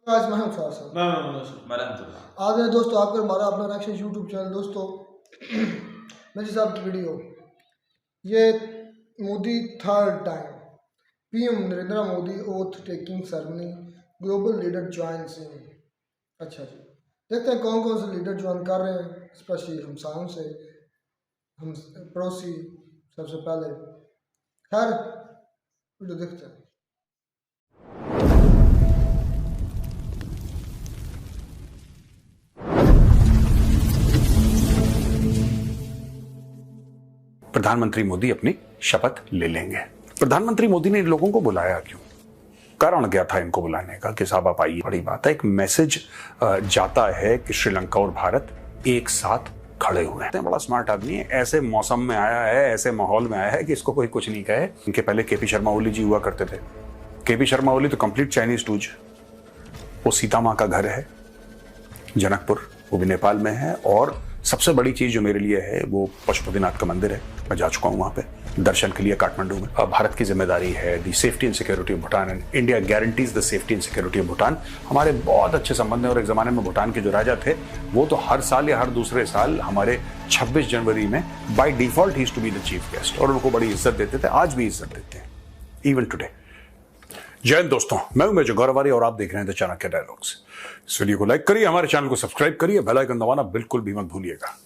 आज है दोस्तों आपका हमारा अपना रिएक्शन यूट्यूब चैनल दोस्तों मेरे साहब की वीडियो ये Modi third time PM Narendra Modi oath taking ceremony global leader joins in. अच्छा जी, देखते हैं कौन कौन से लीडर ज्वाइन कर रहे हैं, स्पेशली हमसायों से, हम पड़ोसी सबसे पहले। खैर वीडियो देखते हैं। प्रधानमंत्री मोदी अपनी शपथ ले लेंगे। प्रधानमंत्री मोदी ने इन लोगों को बुलाया क्यों? कारण क्या था इनको बुलाने का कि साहब आप आइए। बड़ी बात है, एक मैसेज जाता है कि श्रीलंका और भारत एक साथ खड़े हुए हैं। बड़ा स्मार्ट आदमी है, ऐसे मौसम में आया है, ऐसे माहौल में आया है कि इसको कोई कुछ नहीं कहे। इनके पहले केपी शर्मा ओली जी हुआ करते थे। केपी शर्मा ओली तो कंप्लीट चाइनीज टूज। वो सीता माँ का घर है जनकपुर, वो भी नेपाल में है। और सबसे बड़ी चीज जो मेरे लिए है वो पशुपतिनाथ का मंदिर है। मैं जा चुका हूं वहां पे दर्शन के लिए काठमांडू में। भारत की जिम्मेदारी है the safety and security of Bhutan and India guarantees the safety and security of Bhutan. हमारे बहुत अच्छे संबंध है और एक जमाने में भूटान के जो राजा थे वो तो हर साल या हर दूसरे साल हमारे 26 जनवरी में बाय डिफॉल्ट ही to be the chief guest और उनको बड़ी इज्जत देते थे, आज भी इज्जत देते हैं इवन टुडे। जय हिंद दोस्तों, मैं हूं मेजर गौरवारी और आप देख रहे हैं द चाणक्य डायलॉग्स। इस वीडियो को लाइक करिए, हमारे चैनल को सब्सक्राइब करिए, बेल आइकन दबाना बिल्कुल भी मत भूलिएगा।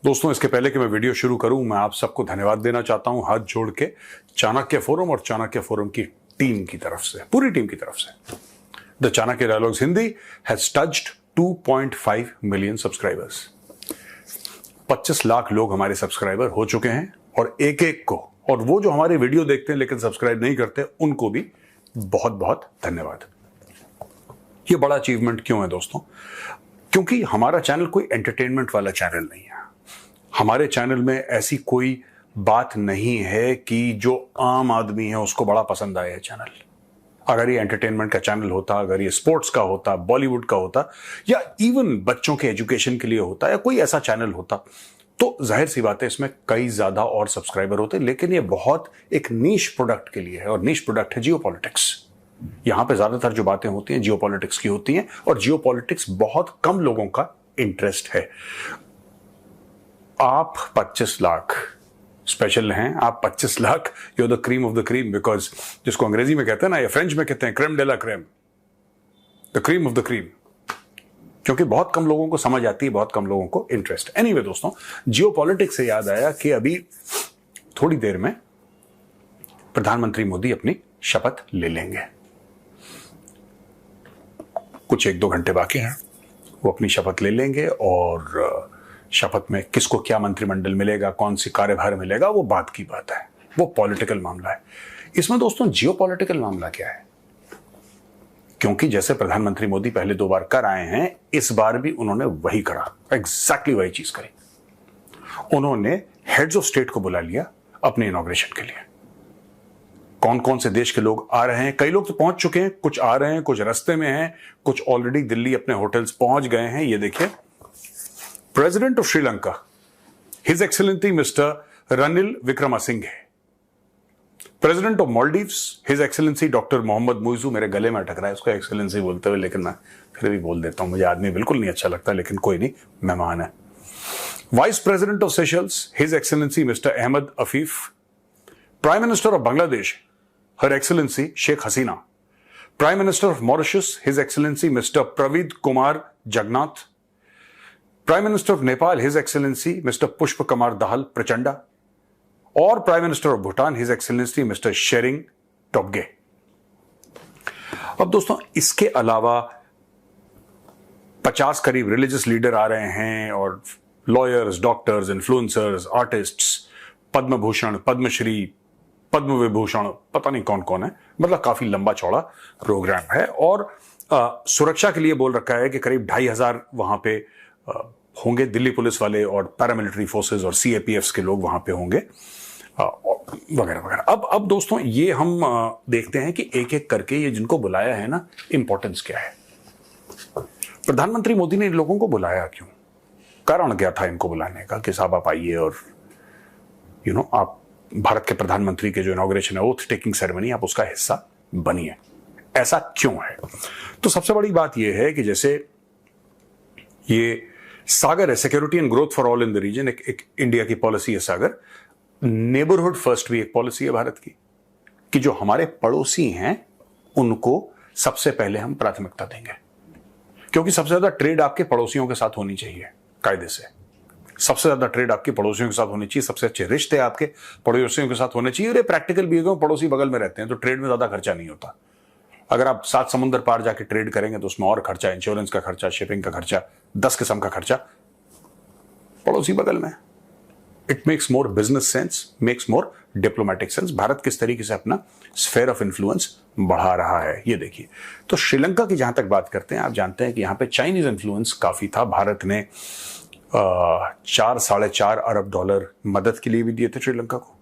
दोस्तों, इसके पहले कि मैं वीडियो शुरू करूं, मैं आप सबको धन्यवाद देना चाहता हूं हाथ जोड़ के चाणक्य फोरम और चाणक्य फोरम की टीम की तरफ से, पूरी टीम की तरफ से। The Chanakya dialogues Hindi has touched 2.5 million subscribers. 25 lakh लोग हमारे सब्सक्राइबर हो चुके हैं और एक एक को, और वो जो हमारे वीडियो देखते हैं लेकिन सब्सक्राइब नहीं करते, उनको भी बहुत बहुत धन्यवाद। ये बड़ा अचीवमेंट क्यों है दोस्तों? क्योंकि हमारा चैनल कोई एंटरटेनमेंट वाला चैनल नहीं है। हमारे चैनल में ऐसी कोई बात नहीं है कि जो आम आदमी है उसको बड़ा पसंद आए चैनल। अगर ये एंटरटेनमेंट का चैनल होता, अगर ये स्पोर्ट्स का होता, बॉलीवुड का होता, या इवन बच्चों के एजुकेशन के लिए होता, या कोई ऐसा चैनल होता, तो जाहिर सी बात है इसमें कई ज्यादा और सब्सक्राइबर होते। लेकिन ये बहुत एक नीश प्रोडक्ट के लिए है और नीश प्रोडक्ट है जियोपॉलिटिक्स। यहां पे ज्यादातर जो बातें होती हैं जियोपॉलिटिक्स की होती हैं और जियोपॉलिटिक्स बहुत कम लोगों का इंटरेस्ट है। आप 25 लाख स्पेशल हैं, आप 25 lakh, you the cream of the cream, because जिसको अंग्रेजी में कहते हैं ना, या फ्रेंच में कहते हैं creme de la creme, the cream of the cream, क्योंकि बहुत कम लोगों को समझ आती है, बहुत कम लोगों को इंटरेस्ट। एनीवे दोस्तों, जियोपॉलिटिक्स से याद आया कि अभी थोड़ी देर में प्रधानमंत्री मोदी अपनी शपथ ले लेंगे। कुछ 1-2 घंटे बाकी हैं, वो अपनी शपथ ले लेंगे और शपथ में किसको क्या मंत्रिमंडल मिलेगा, कौन सी कार्यभार मिलेगा, वो बात की बात है, वो पॉलिटिकल मामला है। इसमें दोस्तों जियोपॉलिटिकल मामला क्या है? क्योंकि जैसे प्रधानमंत्री मोदी पहले 2 बार कर आए हैं, इस बार भी उन्होंने वही करा, एग्जैक्टली वही चीज करी। उन्होंने हेड्स ऑफ स्टेट को बुला लिया अपने इनॉग्रेशन के लिए। कौन कौन से देश के लोग आ रहे हैं? कई लोग तो पहुंच चुके हैं, कुछ आ रहे हैं, कुछ रास्ते में हैं, कुछ ऑलरेडी दिल्ली अपने होटल्स पहुंच गए हैं। ये देखिए, president of Sri Lanka his excellency mister Ranil Wickremesinghe, president of Maldives his excellency doctor Mohamed Muizzu. मेरे गले में अटक रहा है उसको एक्सेलेंसी बोलते हुए, लेकिन मैं फिर भी बोल देता हूं, मुझे आदमी बिल्कुल नहीं अच्छा लगता, लेकिन कोई नहीं, मेहमान है। Vice president of Seychelles his excellency mister Ahmed Afif, prime minister of Bangladesh her excellency Sheikh Hasina, prime minister of Mauritius his excellency mister Pravind Kumar Jugnauth, prime minister of Nepal his excellency mister Pushpa Kumar Dahal Prachanda, और prime minister of Bhutan his excellency mister Tshering Tobgay. अब दोस्तों, इसके अलावा 50 करीब religious leader आ रहे हैं और lawyers, doctors, influencers, artists, Padma Bhushan, Padmashri, Padma Vibhushan, पता नहीं कौन कौन है। मतलब काफी लंबा चौड़ा प्रोग्राम है और सुरक्षा के लिए बोल रखा है कि करीब 2,500 वहां पे होंगे। दिल्ली पुलिस वाले और पैरामिलिट्री फोर्सेस और सीएपीएफ के लोग वहां पे होंगे वगैरह वगैरह। अब दोस्तों, ये हम देखते हैं कि एक एक करके ये जिनको बुलाया है ना, इंपॉर्टेंस क्या है। प्रधानमंत्री मोदी ने इन लोगों को बुलाया क्यों? कारण क्या था इनको बुलाने का कि साहब आप आइए और आप भारत के प्रधानमंत्री के जो इनॉग्रेशन है, ओथ टेकिंग सेरेमनी, आप उसका हिस्सा बनिए। ऐसा क्यों है? तो सबसे बड़ी बात यह है कि जैसे ये सागर है, security and growth for all in the region, एक इंडिया की पॉलिसी है सागर। नेबरहुड फर्स्ट भी एक पॉलिसी है भारत की, कि जो हमारे पड़ोसी हैं उनको सबसे पहले हम प्राथमिकता देंगे, क्योंकि सबसे ज्यादा ट्रेड आपके पड़ोसियों के साथ होनी चाहिए कायदे से। सबसे ज्यादा ट्रेड आपके पड़ोसियों के साथ होनी चाहिए, सबसे अच्छे रिश्ते आपके पड़ोसियों के साथ होने चाहिए। और ये प्रैक्टिकल भी है, पड़ोसी बगल में रहते हैं तो ट्रेड में ज्यादा खर्चा नहीं होता। अगर आप 7 समुंदर पार जाके ट्रेड करेंगे तो उसमें और खर्चा, इंश्योरेंस का खर्चा, शिपिंग का खर्चा, 10 किस्म का खर्चा। पड़ोसी बगल में, it makes more business sense, makes more diplomatic sense. Bharat किस तरीके से अपना स्फेयर ऑफ इन्फ्लुएंस बढ़ा रहा है ये देखिए। तो श्रीलंका की जहां तक बात करते हैं, आप जानते हैं कि यहां पे चाइनीज इन्फ्लुएंस काफी था। भारत ने 4-4.5 अरब डॉलर मदद के लिए भी दिए थे श्रीलंका को,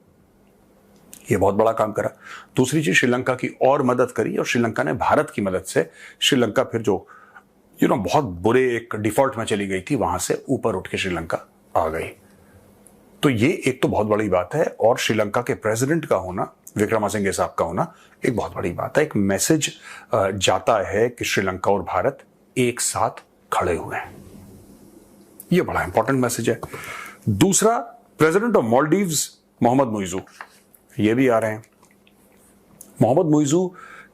ये बहुत बड़ा काम करा। दूसरी चीज, श्रीलंका की और मदद करी और श्रीलंका ने भारत की मदद से, श्रीलंका फिर जो बहुत बुरे एक डिफॉल्ट में चली गई थी, वहां से ऊपर उठ के श्रीलंका आ गई। तो ये एक तो बहुत बड़ी बात है। और श्रीलंका के प्रेसिडेंट का होना, विक्रमासिंघे साहब का होना, एक बहुत बड़ी बात है। एक मैसेज जाता है कि श्रीलंका और भारत एक साथ खड़े हुए हैं, ये बड़ा इंपॉर्टेंट मैसेज है। दूसरा, प्रेसिडेंट ऑफ मालदीव्स मोहम्मद मुइजू, ये भी आ रहे हैं। मोहम्मद मुइजू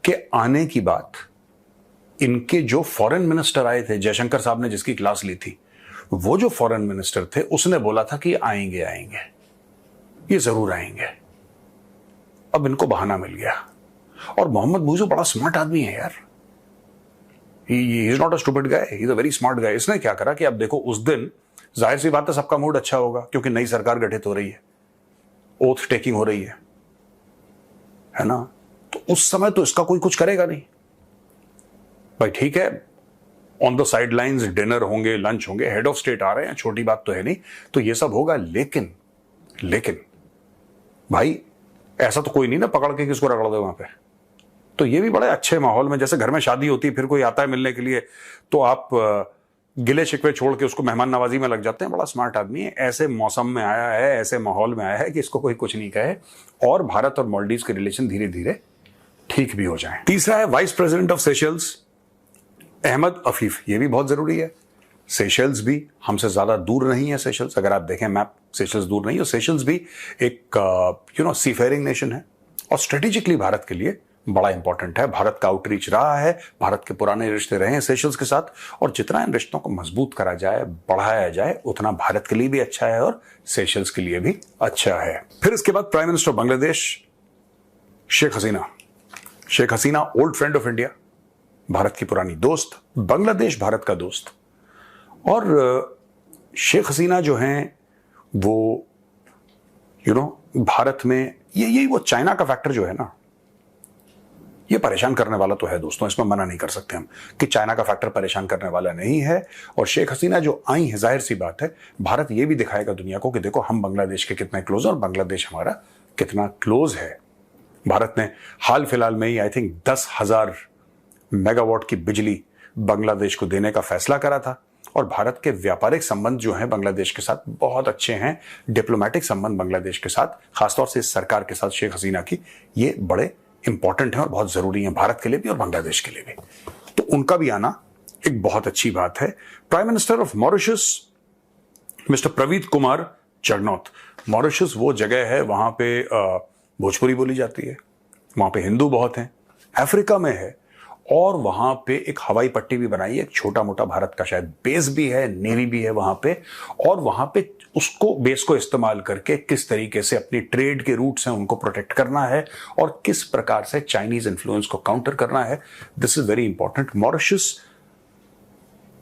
के आने की बात, इनके जो फॉरेन मिनिस्टर आए थे, जयशंकर साहब ने जिसकी क्लास ली थी, वो जो फॉरेन मिनिस्टर थे उसने बोला था कि आएंगे आएंगे, ये जरूर आएंगे। अब इनको बहाना मिल गया। और मोहम्मद मुइजू बड़ा स्मार्ट आदमी है यार, he is not a stupid guy, he is a very smart guy. इसने क्या करा कि अब देखो, उस दिन जाहिर सी बात है सबका मूड अच्छा होगा, क्योंकि नई सरकार गठित हो रही है, ओथ टेकिंग हो रही है ना। तो उस समय तो इसका कोई कुछ करेगा नहीं भाई, ठीक है, on the side lines dinner होंगे, लंच होंगे, हेड ऑफ स्टेट आ रहे हैं, छोटी बात तो है नहीं, तो ये सब होगा। लेकिन भाई ऐसा तो कोई नहीं ना पकड़ के किसको रगड़ दे वहां पे। तो ये भी बड़े अच्छे माहौल में, जैसे घर में शादी होती है, फिर कोई आता है मिलने के लिए, तो आप गिले शिकवे छोड़ के उसको मेहमान नवाजी में लग जाते हैं। बड़ा स्मार्ट आदमी है, ऐसे मौसम में आया है, ऐसे माहौल में आया है कि इसको कोई कुछ नहीं कहे, और भारत और मालदीव्स के रिलेशन धीरे धीरे ठीक भी हो जाए। तीसरा है vice president of Seychelles Ahmed Afif, ये भी बहुत जरूरी है। सेशल्स भी हमसे ज्यादा दूर नहीं है। सेशल्स, अगर आप देखें मैप, सेशल्स दूर नहीं है। सेशल्स भी एक सीफेयरिंग नेशन है और स्ट्रेटेजिकली भारत के लिए बड़ा इंपॉर्टेंट है। भारत का आउटरीच रहा है, भारत के पुराने रिश्ते रहे हैं सेशल्स के साथ, और जितना इन रिश्तों को मजबूत करा जाए, बढ़ाया जाए, उतना भारत के लिए भी अच्छा है और सेशल्स के लिए भी अच्छा है। फिर इसके बाद prime minister Bangladesh Sheikh Hasina old friend of India, Bharat की पुरानी दोस्त, बांग्लादेश भारत का दोस्त। और शेख हसीना जो हैं वो भारत में यही वो चाइना का फैक्टर जो है ना, ये परेशान करने वाला तो है दोस्तों, इसमें मना नहीं कर सकते हम कि चाइना का फैक्टर परेशान करने वाला नहीं है। और शेख हसीना जो आई है, जाहिर सी बात है, भारत ये भी दिखाएगा दुनिया को कि देखो हम बांग्लादेश के कितने क्लोज हैं और बांग्लादेश हमारा कितना क्लोज है। भारत ने हाल फिलहाल में ही आई थिंक 10,000 मेगावाट की बिजली बांग्लादेश को देने का फैसला करा था। और भारत के व्यापारिक संबंध जो हैं बांग्लादेश के साथ बहुत अच्छे हैं, डिप्लोमेटिक संबंध बांग्लादेश के साथ, खासतौर से इस सरकार के साथ शेख हसीना की, ये बड़े इंपॉर्टेंट हैं और बहुत जरूरी हैं भारत के लिए भी और बांग्लादेश के लिए भी। तो उनका भी आना एक बहुत अच्छी बात है। Prime minister of Mauritius mister Pravind Kumar Jugnauth. Mauritius वो जगह है, वहां पे भोजपुरी बोली जाती है, वहां पे हिंदू बहुत हैं, अफ्रीका में है, और वहां पे एक हवाई पट्टी भी बनाई है, एक छोटा मोटा भारत का शायद बेस भी है, नेवी भी है वहां पे। और वहां पे उसको बेस को इस्तेमाल करके किस तरीके से अपनी ट्रेड के रूट्स हैं उनको प्रोटेक्ट करना है और किस प्रकार से चाइनीज इन्फ्लुएंस को काउंटर करना है, this is very important. Mauritius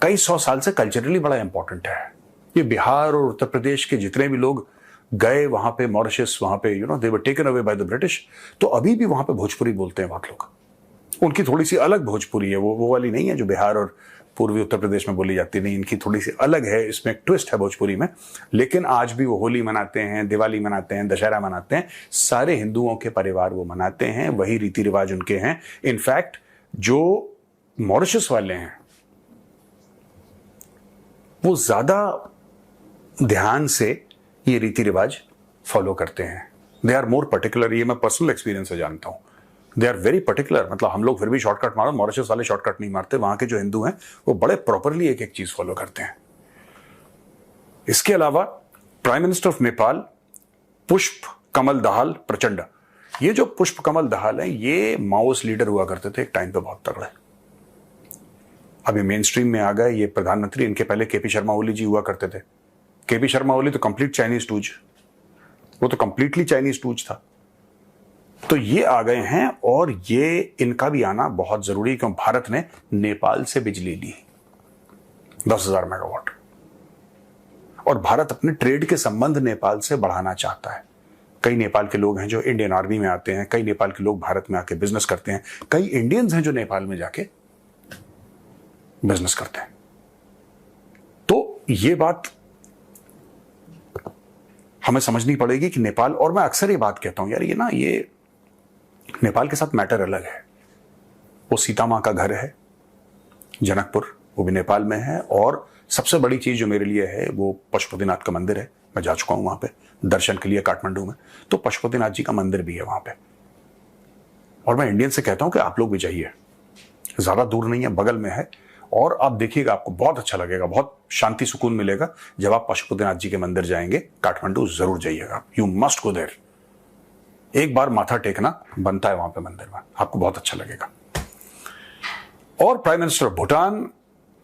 कई 100 साल से कल्चरली बड़ा इंपॉर्टेंट है। ये बिहार और उत्तर प्रदेश के जितने भी लोग गए वहां पे मॉरिशस, वहां पे they were taken away by the British, तो अभी भी वहां पे भोजपुरी बोलते हैं बहुत लोग। उनकी थोड़ी सी अलग भोजपुरी है, वो वाली नहीं है जो बिहार और पूर्वी उत्तर प्रदेश में बोली जाती, नहीं, इनकी थोड़ी सी अलग है, इसमें एक ट्विस्ट है भोजपुरी में। लेकिन आज भी वो होली मनाते हैं, दिवाली मनाते हैं, दशहरा मनाते हैं, सारे हिंदुओं के परिवार वो मनाते हैं, वही रीति रिवाज उनके हैं। इनफैक्ट जो मॉरिशस वाले हैं वो ज्यादा ध्यान से ये रीति रिवाज फॉलो करते हैं, दे आर मोर पर्टिकुलर। ये मैं पर्सनल एक्सपीरियंस से जानता हूं, दे आर वेरी पर्टिकुलर। मतलब हम लोग फिर भी शॉर्टकट मारो, मॉरिशस वाले शॉर्टकट नहीं मारते। वहां के जो हिंदू हैं वो बड़े प्रॉपरली एक एक चीज फॉलो करते हैं। इसके अलावा प्राइम मिनिस्टर ऑफ नेपाल पुष्प कमल दहाल प्रचंड, ये जो पुष्प कमल दहाल है ये माओइस्ट लीडर हुआ करते थे एक टाइम पे, बहुत तगड़े। अभी मेन स्ट्रीम में आ गए ये प्रधानमंत्री। इनके पहले केपी शर्मा ओली जी हुआ करते थे। केपी शर्मा ओली तो कंप्लीट चाइनीज टूज, वो तो कंप्लीटली चाइनीज टूज था। तो ये आ गए हैं और ये इनका भी आना बहुत जरूरी है, क्योंकि भारत ने नेपाल से बिजली ली 10,000 मेगावाट, और भारत अपने ट्रेड के संबंध नेपाल से बढ़ाना चाहता है। कई नेपाल के लोग हैं जो इंडियन आर्मी में आते हैं, कई नेपाल के लोग भारत में आके बिजनेस करते हैं, कई इंडियंस हैं जो नेपाल में जाके बिजनेस करते हैं। तो ये बात हमें समझनी पड़ेगी कि नेपाल, और मैं अक्सर ये बात कहता हूं यार, ये नेपाल के साथ मैटर अलग है। वो सीता मां का घर है जनकपुर, वो भी नेपाल में है। और सबसे बड़ी चीज जो मेरे लिए है वो पशुपतिनाथ का मंदिर है। मैं जा चुका हूं वहां पे दर्शन के लिए काठमांडू में, तो पशुपतिनाथ जी का मंदिर भी है वहां पे। और मैं इंडियन से कहता हूं कि आप लोग भी जाइए, ज्यादा दूर नहीं है, बगल में है। और आप देखिएगा, आपको बहुत अच्छा लगेगा, बहुत शांति सुकून मिलेगा जब आप पशुपतिनाथ जी के मंदिर जाएंगे। काठमांडू जरूर जाइएगा, यू मस्ट गो देयर। एक बार माथा टेकना बनता है वहां पे मंदिर में, आपको बहुत अच्छा लगेगा। और prime minister Bhutan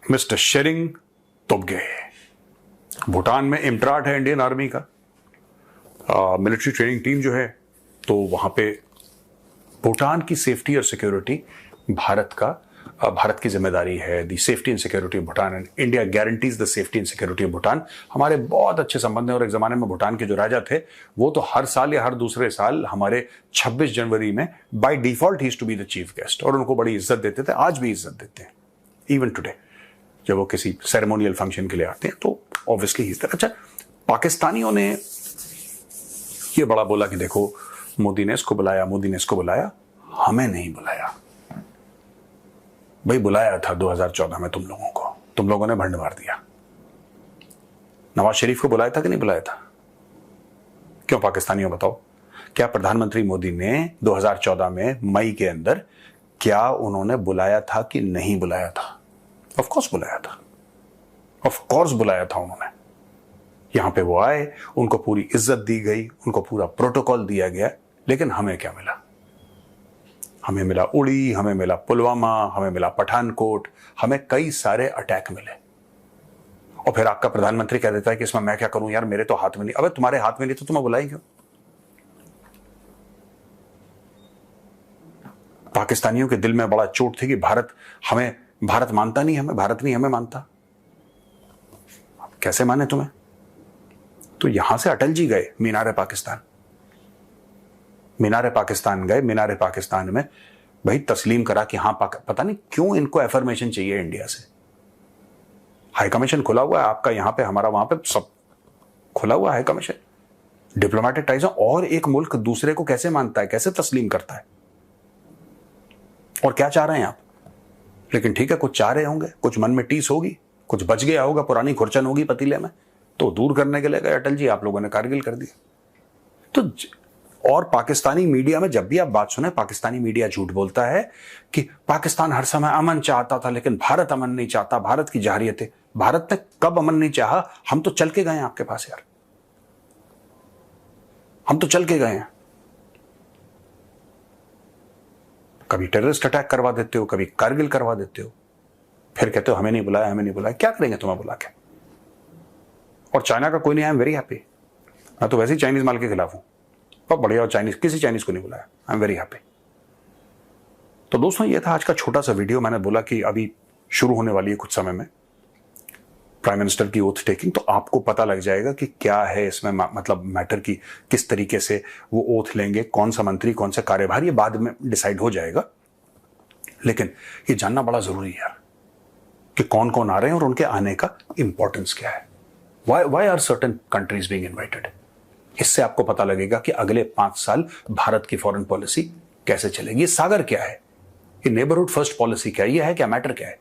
mister Tshering Tobgay, Bhutan में इम्ट्राट है इंडियन आर्मी का मिलिट्री ट्रेनिंग टीम जो है, तो वहां पे भूटान की सेफ्टी और सिक्योरिटी भारत की जिम्मेदारी है। The safety and security of Bhutan and India guarantees the safety and security of Bhutan. हमारे बहुत अच्छे संबंध हैं। और एक जमाने में भूटान के जो राजा थे वो तो हर साल या हर दूसरे साल हमारे 26 जनवरी में बाय डिफॉल्ट ही to be the chief guest, और उनको बड़ी इज्जत देते थे, आज भी इज्जत देते हैं इवन टुडे। जब वो किसी सेरेमोनियल फंक्शन के लिए आते हैं तो ऑब्वियसली ही। अच्छा, पाकिस्तानियों ने ये बड़ा बोला कि देखो मोदी ने इसको बुलाया, मोदी ने इसको बुलाया, हमें नहीं बुलाया। भाई बुलाया था 2014 में तुम लोगों को, तुम लोगों ने भंड मार दिया। नवाज शरीफ को बुलाया था कि नहीं बुलाया था? क्यों पाकिस्तानियों बताओ, क्या प्रधानमंत्री मोदी ने 2014 में मई के अंदर क्या उन्होंने बुलाया था कि नहीं बुलाया था? ऑफ कोर्स बुलाया था, ऑफ कोर्स बुलाया था उन्होंने। यहां पे वो आए, उनको पूरी इज्जत दी गई, उनको पूरा प्रोटोकॉल दिया गया। लेकिन हमें क्या मिला? हमें मिला उड़ी, हमें मिला पुलवामा, हमें मिला पठानकोट, हमें कई सारे अटैक मिले। और फिर आपका प्रधानमंत्री कह देता है कि इसमें मैं क्या करूं यार, मेरे तो हाथ में नहीं। अबे तुम्हारे हाथ में नहीं तो तुम्हें बुलाई क्यों? पाकिस्तानियों के दिल में बड़ा चोट थी कि भारत मानता नहीं हमें, भारत नहीं हमें मानता। कैसे माने तुम्हें? तो यहां से अटल जी गए मीनार पाकिस्तान, मीनार पाकिस्तान गए। मीनार पाकिस्तान में भाई तस्लीम करा कि हाँ पता नहीं क्यों इनको एफर्मेशन चाहिए इंडिया से। हाई कमीशन खुला हुआ है आपका यहां पे, हमारा वहां पे सब खुला हुआ है कमीशन, डिप्लोमेटिक टाइज। और एक मुल्क दूसरे को कैसे मानता है, कैसे तस्लीम करता है? और क्या चाह रहे हैं आप? लेकिन ठीक है, कुछ चाह रहे होंगे, कुछ मन में टीस होगी, कुछ बच गया होगा, पुरानी खुरचन होगी पतीले में, तो दूर करने के लिए गए अटल जी, आप लोगों ने कारगिल कर दिया। तो और पाकिस्तानी मीडिया में जब भी आप बात सुने, पाकिस्तानी मीडिया झूठ बोलता है कि पाकिस्तान हर समय अमन चाहता था लेकिन भारत अमन नहीं चाहता, भारत की जाहिरियत है। भारत ने कब अमन नहीं चाहा? हम तो चल के गए हैं आपके पास यार, हम तो चल के गए हैं। कभी टेररिस्ट अटैक करवा देते हो, कभी कारगिल करवा देते हो, फिर कहते हो हमें नहीं बुलाया, हमें नहीं बुलाया। क्या करेंगे तुम्हें बुला के? और चाइना का कोई नहीं, आई एम वेरी हैप्पी। मैं तो वैसे ही चाइनीज माल के खिलाफ हूं, बहुत बढ़िया। और किसी चाइनीज को नहीं बुलाया, आई एम वेरी हैप्पी। तो दोस्तों ये था आज का छोटा सा वीडियो। मैंने बोला कि अभी शुरू होने वाली है कुछ समय में प्राइम मिनिस्टर की ओथ टेकिंग, तो आपको पता लग जाएगा कि क्या है इसमें मतलब मैटर की, किस तरीके से वो ओथ लेंगे, कौन सा मंत्री, कौन सा कार्यभार, ये बाद में डिसाइड हो जाएगा। लेकिन ये जानना बड़ा जरूरी है यार कि कौन कौन आ रहे हैं और उनके आने का इंपॉर्टेंस क्या है। Why are certain countries being invited? इससे आपको पता लगेगा कि अगले 5 साल भारत की फॉरेन पॉलिसी कैसे चलेगी। ये सागर क्या है, ये नेबरहुड फर्स्ट पॉलिसी क्या है, ये है क्या, मैटर क्या है।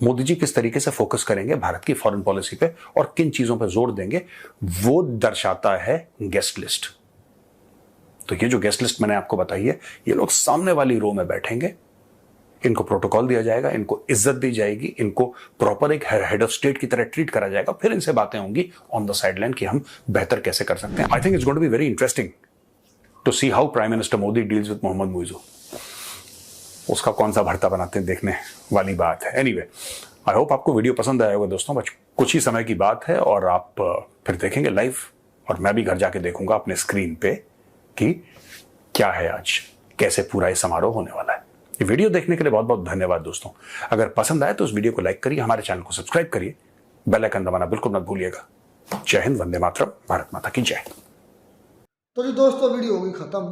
मोदी जी किस तरीके से फोकस करेंगे भारत की फॉरेन पॉलिसी पे और किन चीजों पे जोर देंगे, वो दर्शाता है गेस्ट लिस्ट। तो ये जो गेस्ट लिस्ट मैंने आपको बताई है, ये लोग सामने वाली रो में बैठेंगे, इनको प्रोटोकॉल दिया जाएगा, इनको इज्जत दी जाएगी, इनको प्रॉपर एक हेड ऑफ स्टेट की तरह ट्रीट करा जाएगा, फिर इनसे बातें होंगी ऑन द साइडलाइन कि हम बेहतर कैसे कर सकते हैं। I think it's going to be very interesting to see how prime minister Modi deals with Mohamed Muizzu. उसका कौन सा भरता बनाते हैं, देखने वाली बात है। एनीवे, आई होप आपको वीडियो पसंद आया होगा दोस्तों। बस कुछ ही समय की बात है और आप फिर देखेंगे लाइव, और मैं भी घर जाके देखूंगा अपने स्क्रीन पे कि क्या है आज, कैसे पूरा ये समारोह होने वाला है। ये वीडियो देखने के लिए बहुत बहुत धन्यवाद दोस्तों। अगर पसंद आए तो इस वीडियो को लाइक करिए, हमारे चैनल को सब्सक्राइब करिए, बेल आइकन दबाना बिल्कुल मत भूलिएगा। जय हिंद, वंदे मातरम, भारत माता की जय। तो जी दोस्तों, वीडियो हो गई ख़त्म।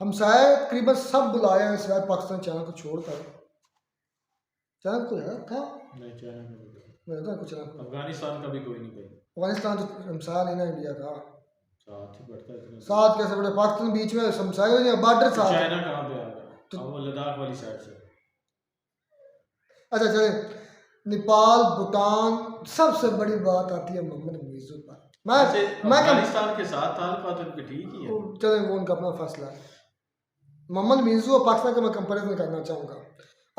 हम शायद तकरीबन सब बुलाए हैं सिवाय पाकिस्तान चैनल को छोड़कर। चैनल को है था नहीं, चाइना का भी कोई। मेरा कुछ चैनल, अफगानिस्तान का भी कोई नहीं भाई, अफगानिस्तान तो हमसाया नहीं ना इंडिया का। साथ ही बढ़ता है इतना। साथ कैसे बड़े, पाकिस्तान बीच में हमसाया नहीं, बॉर्डर साथ है। चाइना कहाँ पे आ गया? तो- वो लद्दाख वाली साइड से। अच्छा चले, नेपाल, भूटान, सबसे बड़ी बात आती है मोहम्मद मुइज़ू पर। वैसे मैं अफगानिस्तान के साथ ताल्लुकात उनके ठीक ही है। चले, वो उनका अपना फैसला है। मोहम्मद मुइज़ू और पाकिस्तान का मैं कंपेरिजन करना चाहूँगा।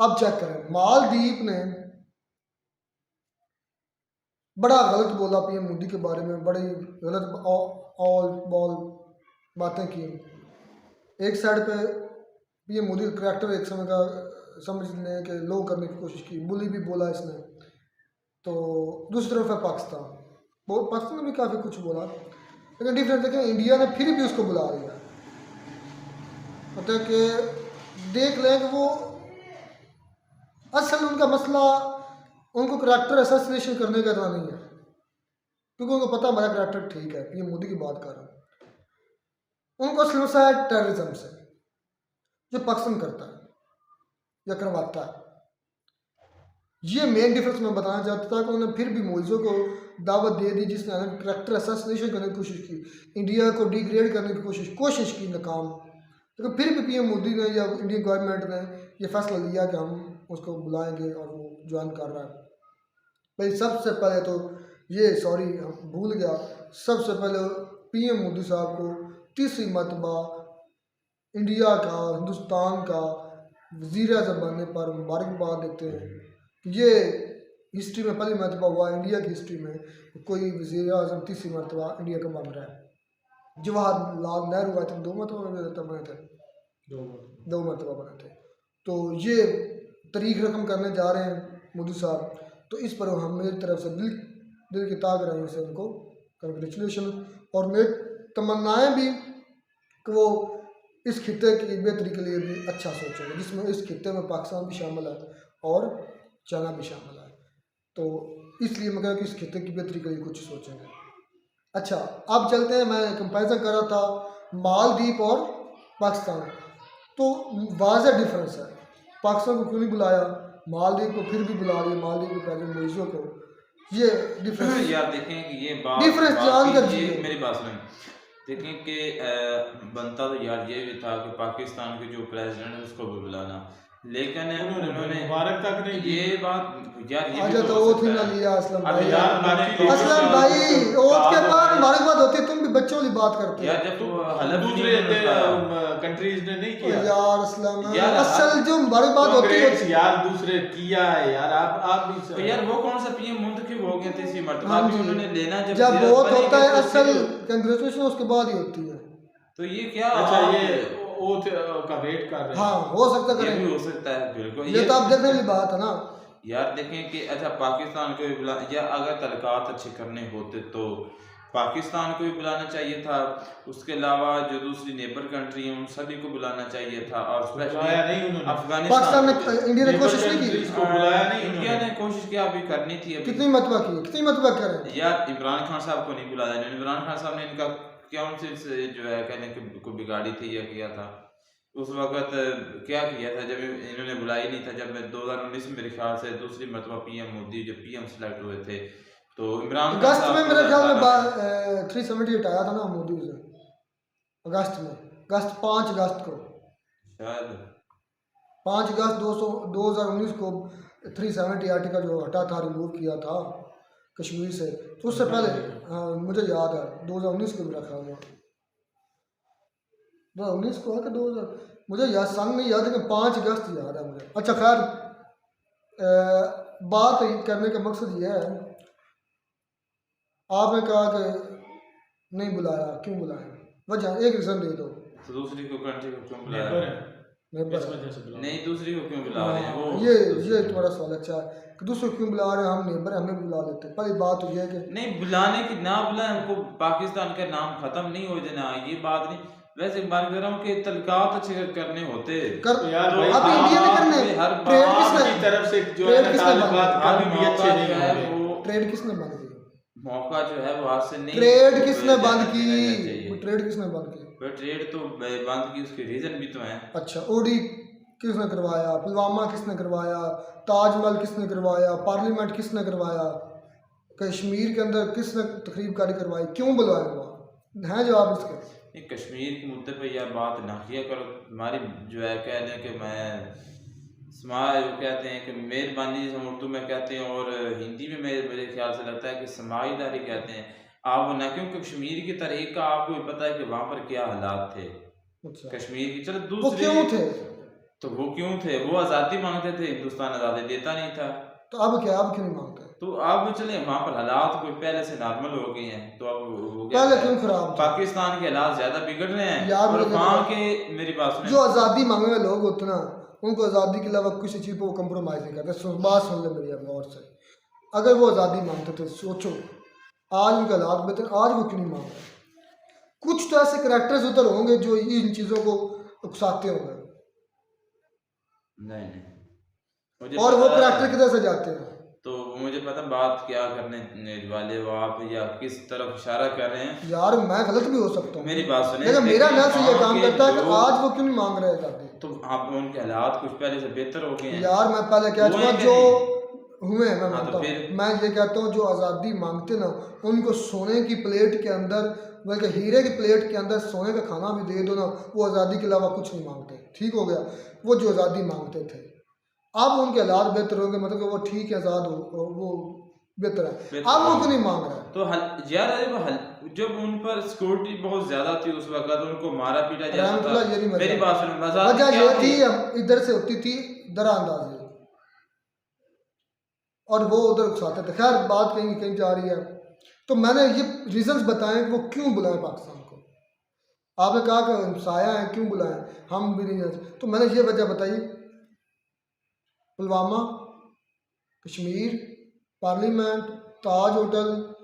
अब चेक करें, मालदीव ने बड़ा गलत बोला पीएम मोदी के बारे में, बड़ी गलत ऑल बॉल बातें की। एक साइड पे पीएम मोदी का करैक्टर एक समय का समझ लें कि लो करने की कोशिश की, बुली भी बोला इसने। तो दूसरी तरफ है पाकिस्तान, वो पाकिस्तान ने भी काफ़ी कुछ बोला, लेकिन डिफरेंस देखें, इंडिया ने फिर भी उसको बुला लिया। मतलब कि देख लें कि वो असल उनका मसला उनको करैक्टर असैसिनेशन करने का इतना नहीं है, क्योंकि उनको पता हमारा करैक्टर ठीक है। पीएम मोदी की बात कर रहा हूँ। उनको असल मसला है टेररिज्म से, जो पाकिस्तान करता है या करवाता है। ये मेन डिफरेंस मैं बताना चाहता था कि उन्होंने फिर भी मुइज़ू को दावत दे दी, जिसने करैक्टर असैसिनेशन करने की कोशिश की, इंडिया को डिग्रेड करने की कोशिश की, नाकाम। लेकिन फिर भी पीएम मोदी ने या इंडियन गवर्नमेंट ने ये फैसला लिया कि हम उसको बुलाएंगे, और वो ज्वाइन कर रहा है। भाई सबसे पहले तो ये सॉरी भूल गया, सबसे पहले पीएम मोदी साहब को तीसरी मरतबा इंडिया का, हिंदुस्तान का वज़ीर आज़म बनने पर मुबारकबाद देते हैं। ये हिस्ट्री में पहली मरतबा हुआ, इंडिया की हिस्ट्री में कोई वज़ीर आज़म तीसरी मरतबा इंडिया का बन रहा है। जवाहरलाल नेहरू आई थिंक 2 मरतबा बने थे, 2 मरतबा बने थे। तो ये तारीख रकम करने जा रहे हैं मोदी साहब, तो इस पर हम मेरी तरफ से दिल की ताक रहे से उनको कंग्रेचुलेशन, और मेरी तमन्नाएँ भी कि वो इस खित्ते की बेहतरी के लिए भी अच्छा सोचेंगे, जिसमें इस खित्ते में पाकिस्तान भी शामिल है और चाइना भी शामिल है। तो इसलिए मैं कह रहा कि इस खित्ते की बेहतरी के लिए कुछ सोचेंगे। अच्छा, अब चलते हैं, मैं कंपैरिजन कर रहा था मालदीव और पाकिस्तान, तो वाज़ह डिफरेंस है। पाकिस्तान को क्यों नहीं बुलाया, मालदीव को फिर भी बुला लिया, मालदीव के प्रेसिडेंट मुइज़ू को। ये डिफरेंस यार देखें कि ये बात डिफरेंस जान कर ये दीजिए। मेरी बात सुनें, देखें कि बनता तो यार ये भी था कि पाकिस्तान के जो प्रेसिडेंट है उसको भी बुलाना, लेकिन उन्होंने मुबारक तक नहीं दी। ये बात यार ये आजा भी तो हो वो सकता थी ना है। लिया असलम अरे भाई। यार, बाकी लोग असलम तो भाई, तो ओत के कहा बाद है। हमारी बात होती है, तुम भी बच्चों वाली बात करते हो यार जब वो हलफ ही दूसरे नहीं होता। कंट्रीज ने नहीं ओ किया। यार असलम, यार, असल जो हमारी बात होती कांग्रेस है। यार दूसरे किया है यार, आप तो भी यार वो कौन सा पीएम मुंतखब हो गए थे इसी मर्तबा हाँ भी जी। उन्होंने लेना, जब जब ज़रूरत वोट पड़ेगी होता है तो असल फिर- कंग्रेचुलेशन उसके बाद ही होती है। तो ये क्या अच्छा, आप- ये ओथ का वेट कर रहे हैं। हाँ, हो सकता ये करें, भी हो सकता है बिल्कुल। ये तो आप देखने वाली बात है ना। यार देखें कि अच्छा पाकिस्तान को भी बुला, या अगर तलकात अच्छे करने होते तो पाकिस्तान को भी बुलाना चाहिए था, उसके अलावा जो दूसरी नेबर कंट्री हैं उन सभी को बुलाना चाहिए था, और बुलाया नहीं उन्होंने। पाकिस्तान ने, अफगानिस्तान इंडिया ने नेबर कोशिश नहीं की। कंट्रीज को बुलाया नहीं इंडिया उन्होंने। ने कोशिश किया, अभी करनी थी अभी। कितनी मरतबा की, कितनी मरतबा करें। यार इमरान खान साहब को नहीं बुलाया इन्होंने, इमरान खान साहब ने इनका काउंसिल से जो है कहने को बिगाड़ी थी या किया था उस वक्त। क्या किया था जब इन्होंने बुलाई नहीं था, जब 2019 में मेरे ख्याल से दूसरी मरतबा पीएम मोदी जो पीएम सेलेक्ट हुए थे, तो इमरान खान अगस्त साहब में मेरे ख्याल में 2018 370 हटाया था ना मोदी से, अगस्त में, 5 अगस्त को, शायद 5 अगस्त 2019 को 370 आर्टिकल जो हटा था, रिमूव किया था कश्मीर से। तो उससे पहले मुझे याद है 2019 को भी रखा हुआ। 2019 को है कि 2000, मुझे याद सन नहीं याद है कि 5 अगस्त याद है मुझे। अच्छा खैर, बात करने का मकसद ये है, आपने कहा कि नहीं बुलाया, क्यों बुलाया, वजह एक रीज़न दे दो। तो दूसरी को कंट्री को क्यों बुला नेबर रहे है, हैं? इस वजह से बुला। नहीं, दूसरी को क्यों बुला रहे हैं वो? ये तुम्हारा सवाल अच्छा है कि दूसरे क्यों बुला रहे हैं, हम नेबर हमें बुला लेते। पहली बात तो ये है कि नहीं, बुलाने की ना बुलाए, हमको पाकिस्तान का नाम खत्म नहीं हो जाना, ये बात नहीं। वैसे बात कर रहा हूँ कि तलकात अच्छे करने होते कर यार तो भाई, अभी इंडिया में करने हर ट्रेड बात किसने की तरफ से जो है ट्रेड ना किसने ताल्लुकात बंद कभी भी अच्छे नहीं होंगे। वो ट्रेड किसने बंद की? मौका जो है वो हाथ से नहीं, ट्रेड किसने बंद देना की? चाहिए। ट्रेड किसने बंद की? पर ट्रेड तो बंद की, उसके रीजन भी तो हैं। अच्छा, ओडी किसने करवाया, पुलवामा किसने करवाया, ताजमहल किसने करवाया, पार्लियामेंट किसने करवाया, कश्मीर के अंदर किसने तकरीब कारी करवाई, क्यों बुलवाया हुआ है? जवाब इसके। ये कश्मीर के मुद्दे पे यार बात ना किया करो। हमारी जो है कह दें कि मैं समाज कहते हैं कि मेहरबानी जिसे हम उर्दू में कहते हैं, और हिंदी में मेरे ख्याल से लगता है कि समाजदारी कहते हैं आप वो ना, क्योंकि कश्मीर की तहरीक का आपको भी पता है कि वहाँ पर क्या हालात थे अच्छा, कश्मीर की। चलो वो दूसरी, क्यों थे? तो वो क्यों थे? वो आज़ादी मांगते थे, हिंदुस्तान आज़ादी देता नहीं था। तो अब क्या, अब क्यों नहीं मांगते? तो अब चले वहाँ पर हालात कोई पहले से नॉर्मल हो गए हैं, तो अब वो क्या पहले है, क्यों खराब थे? पाकिस्तान के हालात ज्यादा बिगड़ रहे हैं। यार और मुझे वहाँ तो- के, मेरी बात सुने, जो आज़ादी मांगने वाले लोग होते ना, उनको आज़ादी के अलावा किसी चीज़ पर वो कम्प्रोमाइज़ नहीं करते। बात सुन ले मेरी अब गौर से, अगर वो आज़ादी मांगते थे, सोचो आज उनके हालात बेहतर, आज वो क्यों नहीं मांग रहे? कुछ तो ऐसे करेक्टर्स उधर होंगे जो इन चीज़ों को उकसाते होंगे, नहीं नहीं मुझे और वो पता- करेक्टर किधर से जाते हैं। तो मुझे पता बात क्या करने वाले हो आप, या किस तरफ इशारा कर रहे हैं। यार मैं गलत भी हो सकता हूँ, मेरी बात सुने, लेकिन मेरा देखिए, नल से ये वहाँ काम के करता है कि लोग- आज वो क्यों नहीं मांग रहे आज़ादी। तो आप उनके हालात कुछ पहले से बेहतर हो गए हैं। यार मैं पहले कह हुए चुका कि जो नहीं? हुए हैं, मैं हाँ, मानता तो हूँ। फिर? मैं ये कहता हूँ जो आज़ादी मांगते ना, उनको सोने की प्लेट के अंदर, बल्कि हीरे की प्लेट के अंदर सोने का खाना भी दे दो ना, वो आज़ादी के अलावा कुछ नहीं मांगते। ठीक हो गया, वो जो आज़ादी मांगते थे, अब उनके हालात बेहतर हो गए, मतलब कि वो ठीक है, आज़ाद हो, वो बेहतर है, बेहतर अब वो है। क्यों नहीं मांग रहा है? तो यार जब उन पर सिक्योरिटी बहुत ज्यादा थी उस वक्त, उनको मारा पीटा जाता रहमतुल्लाह, ये था। नहीं मेरी वजह। बात सुनो, मजाक वजह क्या ये थी? थी, हम इधर से होती थी दराअंदाजी, और वो उधर उकसाते थे। खैर बात कहीं कहीं जा रही है, तो मैंने ये रीजंस बताए कि वो क्यों बुलाए पाकिस्तान को। आपने कहा कि हमसाया है, क्यों बुलाए, हम भी नहीं, तो मैंने ये वजह बताई, पुलवामा, कश्मीर, पार्लियामेंट, ताज होटल,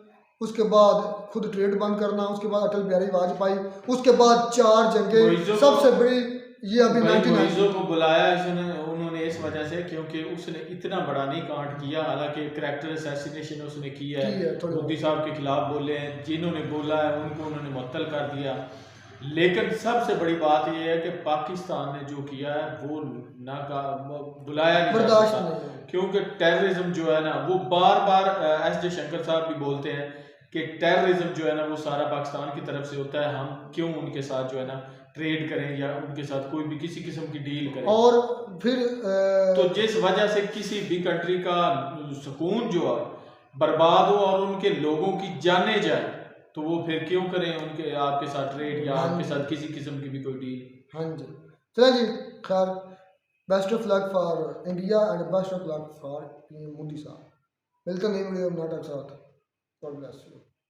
उसके बाद खुद ट्रेड बंद करना, उसके बाद अटल बिहारी वाजपेयी, उसके बाद 4 जंगें, मोइज़ो सबसे बड़ी ये अभी भाई 99 मोइज़ो को बुलाया उन्होंने इस वजह से क्योंकि उसने इतना बड़ा नहीं कांड किया, हालांकि करैक्टर असैसिनेशन उसने किया की है, है, थोड़ी मोदी साहब के खिलाफ बोले हैं, जिन्होंने बोला है उनको उन्होंने मुअत्तल कर दिया। लेकिन सबसे बड़ी बात यह है कि पाकिस्तान ने जो किया है वो बुलाया नहीं जा बर्दाश्त सकता, नहीं है। क्योंकि टेररिज्म जो है ना, वो बार बार एस जयशंकर साहब भी बोलते हैं कि टेररिज्म जो है ना वो सारा पाकिस्तान की तरफ से होता है, हम क्यों उनके साथ जो है ना ट्रेड करें या उनके साथ कोई भी किसी किस्म की डील करें। और फिर तो जिस वजह से किसी भी कंट्री का सुकून जो है बर्बाद हो और उनके लोगों की जाने जाए, तो वो फिर क्यों करें उनके आपके साथ ट्रेड या आपके साथ किसी किस्म की भी कोई डील। हाँ जी, चलिए जी, खैर best of luck for India and best of luck for Modi साहब। मिलते नहीं वीडियो नाटक साथ। God bless you.